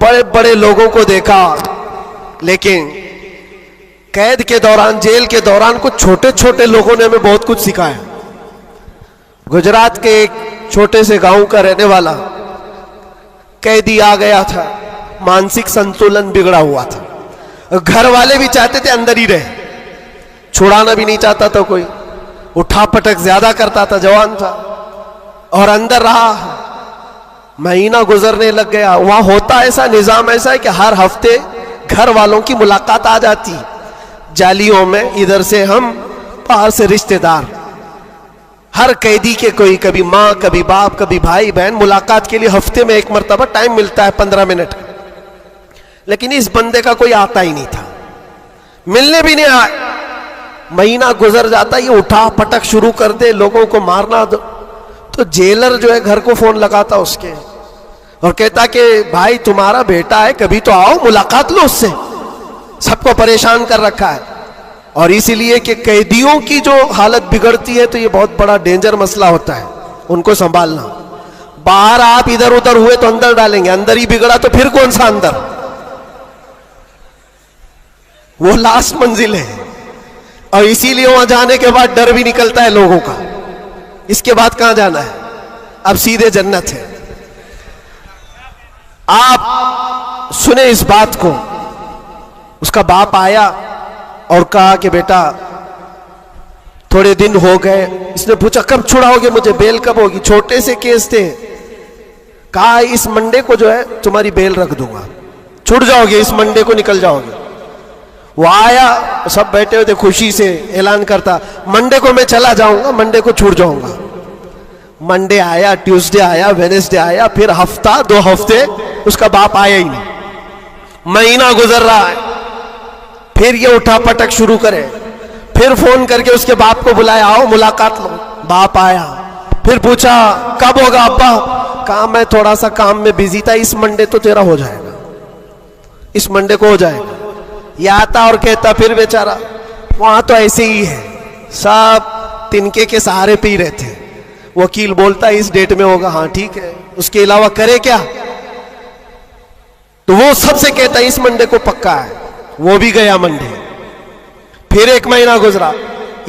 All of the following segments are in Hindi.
बड़े बड़े लोगों को देखा, लेकिन कैद के दौरान, जेल के दौरान कुछ छोटे छोटे लोगों ने हमें बहुत कुछ सिखाया। गुजरात के एक छोटे से गांव का रहने वाला कैदी आ गया था, मानसिक संतुलन बिगड़ा हुआ था। घर वाले भी चाहते थे अंदर ही रहे, छुड़ाना भी नहीं चाहता था कोई, उठा पटक ज्यादा करता था, जवान था और अंदर रहा। महीना गुजरने लग गया। वहां होता ऐसा, निजाम ऐसा है कि हर हफ्ते घर वालों की मुलाकात आ जाती, जालियों में, इधर से हम, बाहर से रिश्तेदार। हर कैदी के कोई, कभी माँ, कभी बाप, कभी भाई बहन, मुलाकात के लिए हफ्ते में एक मर्तबा टाइम मिलता है 15 मिनट का। लेकिन इस बंदे का कोई आता ही नहीं था, मिलने भी नहीं आया। महीना गुजर जाता, ये उठा पटक शुरू कर दे, लोगों को मारना। तो जेलर जो है घर को फोन लगाता उसके और कहता कि भाई तुम्हारा बेटा है, कभी तो आओ, मुलाकात लो उससे, सबको परेशान कर रखा है। और इसीलिए कि कैदियों की जो हालत बिगड़ती है तो ये बहुत बड़ा डेंजर मसला होता है, उनको संभालना। बाहर आप इधर उधर हुए तो अंदर डालेंगे, अंदर ही बिगड़ा तो फिर कौन सा अंदर, वो लास्ट मंजिल है। और इसीलिए वहां जाने के बाद डर भी निकलता है लोगों का, इसके बाद कहां जाना है, अब सीधे जन्नत है। आप सुने इस बात को। उसका बाप आया और कहा कि बेटा थोड़े दिन हो गए। इसने पूछा कब छुड़ाओगे मुझे, बेल कब होगी? छोटे से केस थे। कहा इस मंडे को जो है तुम्हारी बेल रख दूंगा, छुट जाओगे, इस मंडे को निकल जाओगे। वो आया, सब बैठे हुए थे, खुशी से ऐलान करता मंडे को मैं चला जाऊंगा, मंडे को छूट जाऊंगा। मंडे आया, ट्यूसडे आया, वेडनेसडे आया, फिर हफ्ता, 2 हफ्ते उसका बाप आया ही नहीं। महीना गुजर रहा है, फिर ये उठा पटक शुरू करे। फिर फोन करके उसके बाप को बुलाया, आओ मुलाकात लो। बाप आया, फिर पूछा कब होगा अब्बा? कहा मैं थोड़ा सा काम में बिजी था, इस मंडे तो तेरा हो जाएगा, इस मंडे को हो जाएगा। ये आता और कहता फिर बेचारा, वहां तो ऐसे ही है, सब तिनके के सहारे पे ही रहते हैं। वकील बोलता है इस डेट में होगा, हाँ ठीक है, उसके अलावा करे क्या? तो वो सबसे कहता है इस मंडे को पक्का है। वो भी गया मंडे, फिर 1 महीना गुजरा,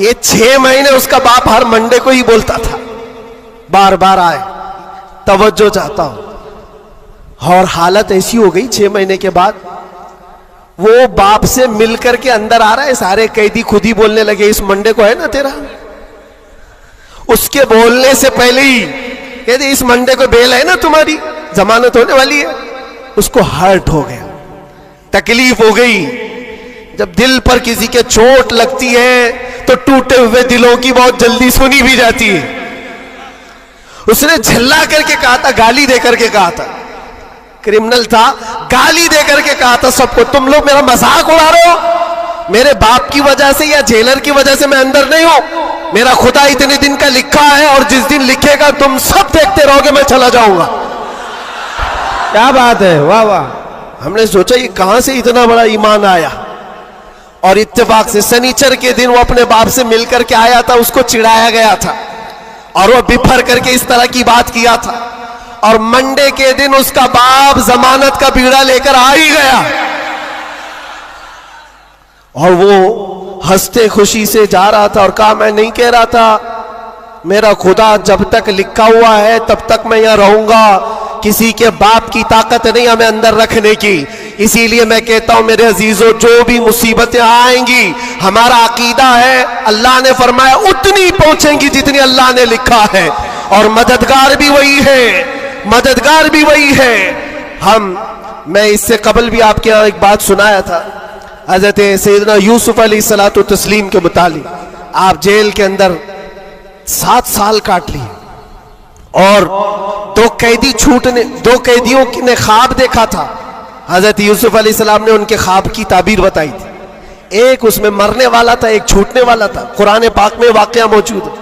ये 6 महीने उसका बाप हर मंडे को ही बोलता था, बार बार आए, तवज्जो चाहता हूं। और हालत ऐसी हो गई 6 महीने के बाद वो बाप से मिलकर के अंदर आ रहा है, सारे कैदी खुद ही बोलने लगे इस मंडे को है ना तेरा। उसके बोलने से पहले ही कहते इस मंडे को बेल है ना तुम्हारी, जमानत होने वाली है। उसको हर्ट हो गया, तकलीफ हो गई। जब दिल पर किसी के चोट लगती है तो टूटे हुए दिलों की बहुत जल्दी सुनी भी जाती है। उसने झल्ला करके कहा था, गाली दे करके कहा था, क्रिमिनल था, गाली दे करके कहा था सबको, तुम लोग मेरा मजाक उड़ा रहे हो, मेरे बाप की वजह से या जेलर की वजह से मैं अंदर नहीं हूं, मेरा खुदा इतने दिन का लिखा है और जिस दिन लिखेगा तुम सब देखते रहोगे, मैं चला जाऊंगा। क्या बात है, वाह वाह। हमने सोचा ये कहां से इतना बड़ा ईमान आया। और इत्तेफाक से शनिचर के दिन वो अपने बाप से मिलकर के आया था, उसको चिढ़ाया गया था और वो बिफर करके इस तरह की बात किया था। और मंडे के दिन उसका बाप जमानत का बीड़ा लेकर आ ही गया और वो हंसते खुशी से जा रहा था और कहा मैं नहीं कह रहा था, मेरा खुदा जब तक लिखा हुआ है तब तक मैं यहां रहूंगा, किसी के बाप की ताकत नहीं हमें अंदर रखने की। इसीलिए मैं कहता हूं मेरे अजीजों, जो भी मुसीबतें आएंगी, हमारा अकीदा है अल्लाह ने फरमाया उतनी पहुंचेंगी जितनी अल्लाह ने लिखा है, और मददगार भी वही है, मददगार भी वही है। मैं इससे कबल भी आपके यहां एक बात सुनाया था, हजरत सैयदना यूसुफ अलैहिस्सलातु तस्लीम के मुतालिक। आप जेल के अंदर 7 साल काट लिए और 2 कैदियों ने ख्वाब देखा था। हजरत यूसुफ अलैहिस्सलाम ने उनके ख्वाब की ताबीर बताई थी। एक उसमें मरने वाला था, एक छूटने वाला था। कुरान पाक में वाकया मौजूद है।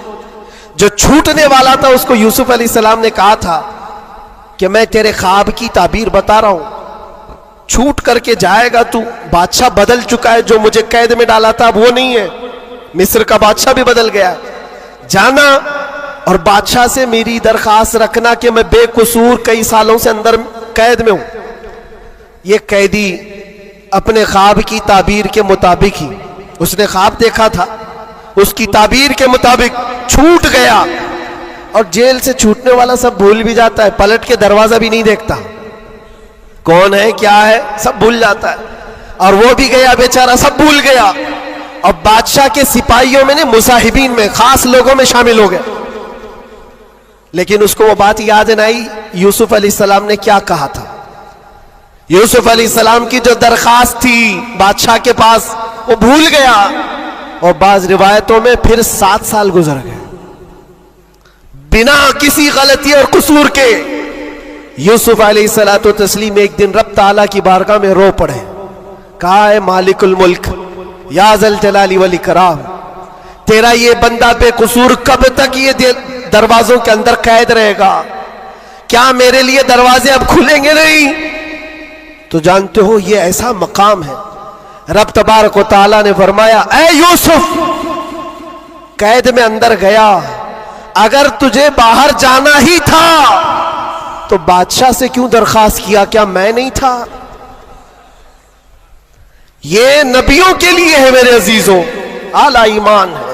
जो छूटने वाला था उसको यूसुफ अलैहिस्सलाम ने कहा था कि मैं तेरे ख्वाब की ताबीर बता रहा हूं, छूट करके जाएगा तू, बादशाह बदल चुका है, जो मुझे कैद में डाला था अब वो नहीं है, मिस्र का बादशाह भी बदल गया, जाना और बादशाह से मेरी दरखास्त रखना कि मैं बेकसूर कई सालों से अंदर कैद में हूं। ये कैदी अपने ख्वाब की ताबीर के मुताबिक ही, उसने ख्वाब देखा था, उसकी ताबीर के मुताबिक छूट गया। और जेल से छूटने वाला सब भूल भी जाता है, पलट के दरवाजा भी नहीं देखता, कौन है क्या है सब भूल जाता है। और वो भी गया बेचारा, सब भूल गया। और बादशाह के सिपाहियों में ने मुसाहिबीन में खास लोगों में शामिल हो गया। लेकिन उसको वो बात याद नहीं आई यूसुफ अलैहिस्सलाम ने क्या कहा था। यूसुफ अलैहिस्सलाम की जो दरखास्त थी बादशाह के पास, वो भूल गया। और बाज रिवायतों में फिर 7 साल गुजर गए बिना किसी गलती और कसूर के। यूसुफ अलैहिस्सलातु तस्लीम एक दिन रब ताला की बारगाह में रो पड़े, कहा है मालिकुल मुल्क या ज़ल जलाली वल इकराम, तेरा ये बंदा बेकसूर कब तक ये दरवाजों के अंदर कैद रहेगा? क्या मेरे लिए दरवाजे अब खुलेंगे नहीं? तो जानते हो ये ऐसा मकाम है। रब तबारक व तआला ने फरमाया, ऐ यूसुफ, कैद में अंदर गया, अगर तुझे बाहर जाना ही था तो बादशाह से क्यों दरखास्त किया? क्या मैं नहीं था? ये नबियों के लिए है मेरे अजीजों, आला ईमान है।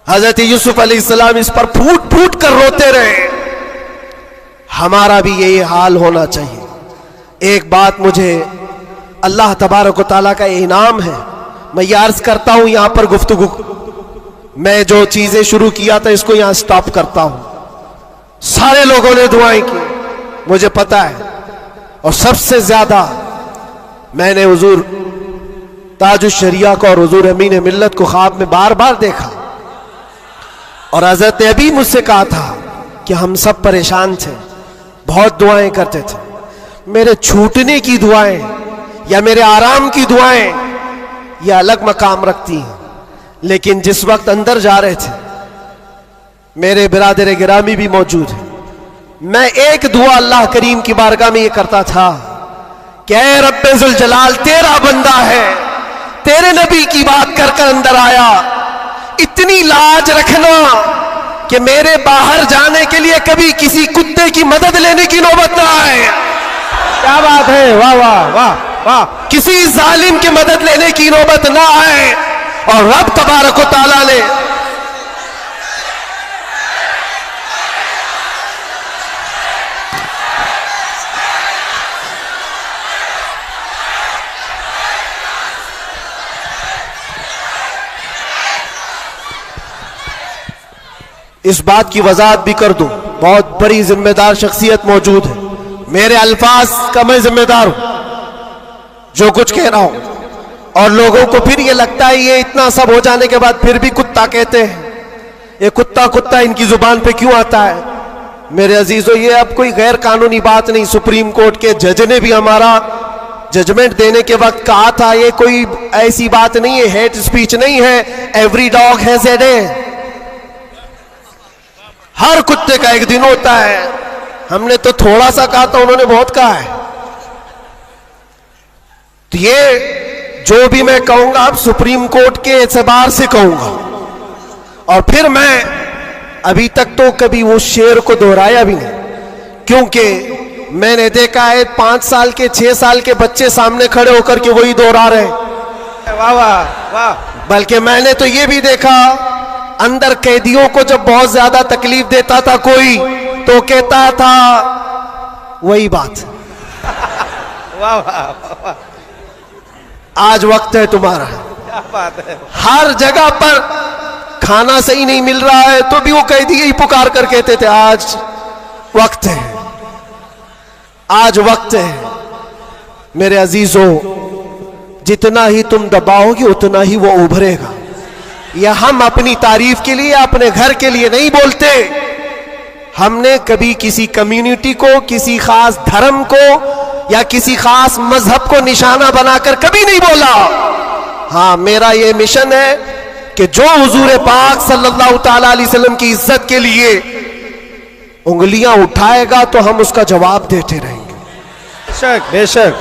हजरत यूसुफ अलैहिस्सलाम इस पर फूट फूट कर रोते रहे। हमारा भी यही हाल होना चाहिए। एक बात मुझे अल्लाह तबारक व तआला का इनाम है, मैं ये अर्ज करता हूं यहां पर गुफ्तगू, मैं जो चीजें शुरू किया था इसको यहां स्टॉप करता हूं। सारे लोगों ने दुआएं की, मुझे पता है। और सबसे ज्यादा मैंने हुजूर ताजुश शरिया को और हुजूर अमीन मिल्लत को ख्वाब में बार बार देखा। और हज़रत अबी मुझसे कहा था कि हम सब परेशान थे, बहुत दुआएं करते थे। मेरे छूटने की दुआएं या मेरे आराम की दुआएं ये अलग मकाम रखती हैं। लेकिन जिस वक्त अंदर जा रहे थे, मेरे बिरादर गिरामी भी मौजूद है, मैं एक दुआ अल्लाह करीम की बारगाह में ये करता था कि ऐ रब्बे जुल जलाल, तेरा बंदा है, तेरे नबी की बात कर कर अंदर आया, इतनी लाज रखना कि मेरे बाहर जाने के लिए कभी किसी कुत्ते की मदद लेने की नौबत ना आए। क्या बात है, वाह वाह वाह वाह। किसी जालिम की मदद लेने की नौबत ना आए। और रब तबारक व तआला ने इस बात की वजाहत भी कर दूं, बहुत बड़ी जिम्मेदार शख्सियत मौजूद है, मेरे अल्फाज का मैं जिम्मेदार हूं जो कुछ कह रहा हूं। और लोगों को फिर ये लगता है ये इतना सब हो जाने के बाद फिर भी कुत्ता कहते हैं, ये कुत्ता कुत्ता इनकी जुबान पे क्यों आता है? मेरे अजीजों, ये अब कोई गैर कानूनी बात नहीं। सुप्रीम कोर्ट के जज ने भी हमारा जजमेंट देने के वक्त कहा था ये कोई ऐसी बात नहीं है, हेट स्पीच नहीं है, every dog has a day, हर कुत्ते का एक दिन होता है। हमने तो थोड़ा सा कहा था, उन्होंने बहुत कहा है। तो ये जो भी मैं कहूंगा अब सुप्रीम कोर्ट के एतबार से कहूंगा। और फिर मैं अभी तक तो कभी वो शेर को दोहराया भी नहीं, क्योंकि मैंने देखा है 5 साल के 6 साल के बच्चे सामने खड़े होकर के वही दोहरा रहे हैं। वाह वाह वाह। बल्कि मैंने तो ये भी देखा, अंदर कैदियों को जब बहुत ज्यादा तकलीफ देता था कोई, तो कहता था वही बात। वाह वाह। आज वक्त है तुम्हारा। क्या बात है। हर जगह पर खाना सही नहीं मिल रहा है तो भी वो कैदी ही पुकार कर कहते थे आज वक्त है, आज वक्त है। मेरे अजीजों, जितना ही तुम दबाओगे उतना ही वो उभरेगा। या हम अपनी तारीफ के लिए, अपने घर के लिए नहीं बोलते। हमने कभी किसी कम्युनिटी को, किसी खास धर्म को या किसी खास मजहब को निशाना बनाकर कभी नहीं बोला। हाँ, मेरा ये मिशन है कि जो हुजूर पाक सल्लल्लाहु ताला अलैहि वसल्लम की इज्जत के लिए उंगलियां उठाएगा तो हम उसका जवाब देते रहेंगे। बेशक बेशक।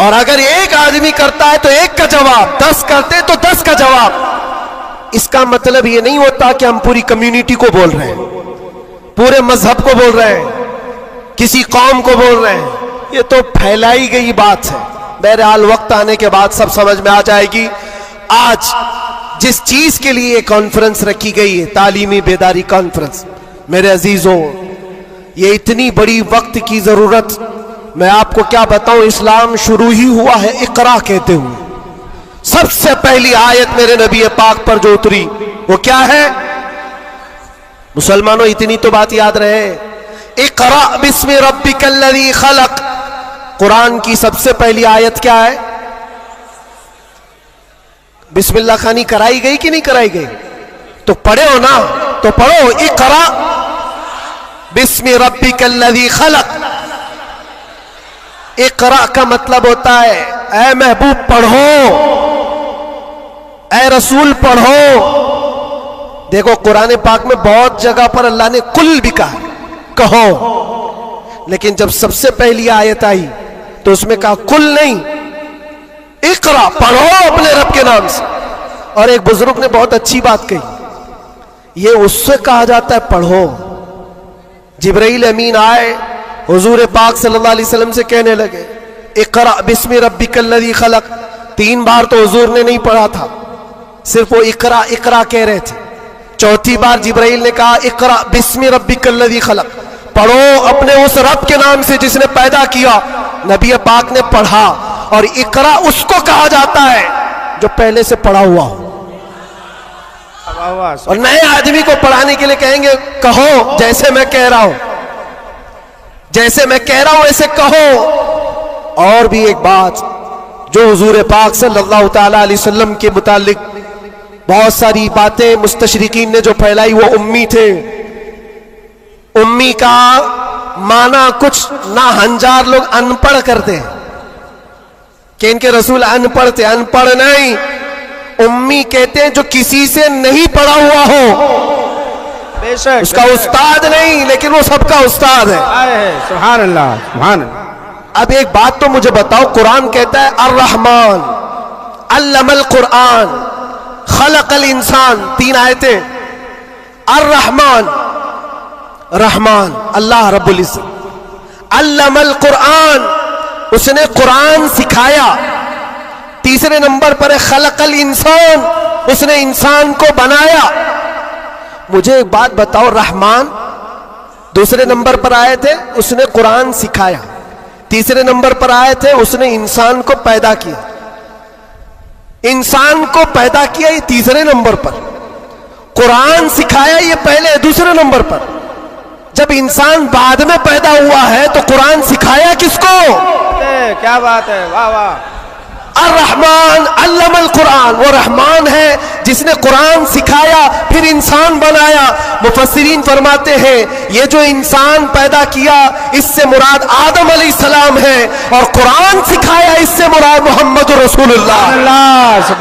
और अगर एक आदमी करता है तो एक का जवाब, 10 करते तो 10 का जवाब। इसका मतलब ये नहीं होता कि हम पूरी कम्युनिटी को बोल रहे हैं, पूरे मजहब को बोल रहे हैं, किसी कौम को बोल रहे हैं। ये तो फैलाई गई बात है। बहरहाल वक्त आने के बाद सब समझ में आ जाएगी। आज जिस चीज के लिए कॉन्फ्रेंस रखी गई है, तालीमी बेदारी कॉन्फ्रेंस, मेरे अजीजों, ये इतनी बड़ी वक्त की जरूरत, मैं आपको क्या बताऊं, इस्लाम शुरू ही हुआ है इकरा कहते हुए। सबसे पहली आयत मेरे नबी पाक पर जो उतरी वो क्या है? मुसलमानों, इतनी तो बात याद रहे, इकरा बिस्मि रब्बिकल्लज़ी खलक। कुरान की सबसे पहली आयत क्या है? बिस्मिल्लाह खानी कराई गई कि नहीं कराई गई? तो पढ़े हो ना, तो पढ़ो, इकरा बिस्मि रब्बिकल्लज़ी खलक। इकरा का मतलब होता है ऐ महबूब पढ़ो, ऐ रसूल पढ़ो। देखो कुरान पाक में बहुत जगह पर अल्लाह ने कुल भी कहा, कहो, लेकिन जब सबसे पहली आयत आई तो उसमें कहा कुल नहीं, इकरा पढ़ो अपने रब के नाम से। और एक बुजुर्ग ने बहुत अच्छी बात कही, ये उससे कहा जाता है पढ़ो। जिब्राइल अमीन आए, हुजूर पाक सल्लल्लाहु अलैहि वसल्लम से कहने लगे इकरा बिस्मि रब्बिकल्लज़ी खलक। 3 बार तो हुजूर ने नहीं पढ़ा था, सिर्फ वो इकरा इकरा कह रहे थे। चौथी बार जिब्राइल ने कहा इकरा बिस्मि रब्बिकल्लज़ी खलक, पढ़ो अपने उस रब के नाम से जिसने पैदा किया। नबी पाक ने पढ़ा, और इकरा उसको कहा जाता है जो पहले से पढ़ा हुआ हो। और नए आदमी को पढ़ाने के लिए कहेंगे कहो जैसे मैं कह रहा हूं, जैसे मैं कह रहा हूं ऐसे कहो। और भी एक बात जो हुजूर पाक सल्लल्लाहु ताला अलैहि वसल्लम के मुतालिक बहुत सारी बातें मुस्तशरिकीन ने जो फैलाई, वो उम्मी थे। उम्मी का माना कुछ ना हंजार लोग अनपढ़ करते हैं कि इनके रसूल अनपढ़ थे। अनपढ़ नहीं, उम्मी कहते हैं जो किसी से नहीं पढ़ा हुआ हो, बेशक उसका उस्ताद नहीं, लेकिन वो सबका उस्ताद है। सुभान अल्लाह, सुभान अल्लाह। अब एक बात तो मुझे बताओ, कुरान कहता है अर रहमान अल्लमल कुरान खलकल इंसान, 3 आयतें। अर रहमान, रहमान अल्लाह रब्बुल इज्जत, अल्लमल कुरान, उसने कुरान सिखाया। तीसरे नंबर पर है खलकल इंसान, उसने इंसान को बनाया। मुझे एक बात बताओ, रहमान दूसरे नंबर पर आए थे, उसने कुरान सिखाया। तीसरे नंबर पर आए थे, उसने इंसान को पैदा किया। इंसान को पैदा किया, ये तीसरे नंबर पर। कुरान सिखाया, ये पहले दूसरे नंबर पर। जब इंसान बाद में पैदा हुआ है तो कुरान सिखाया किसको? क्या बात है, वाह वाह। अर्रहमान अल्लमल कुरान, वो रहमान है जिसने कुरान सिखाया फिर इंसान बनाया। मुफस्सिरीन फरमाते हैं ये जो इंसान पैदा किया इससे मुराद आदम अलैहिस्सलाम है, और कुरान सिखाया इससे मुराद मोहम्मद रसूलुल्लाह।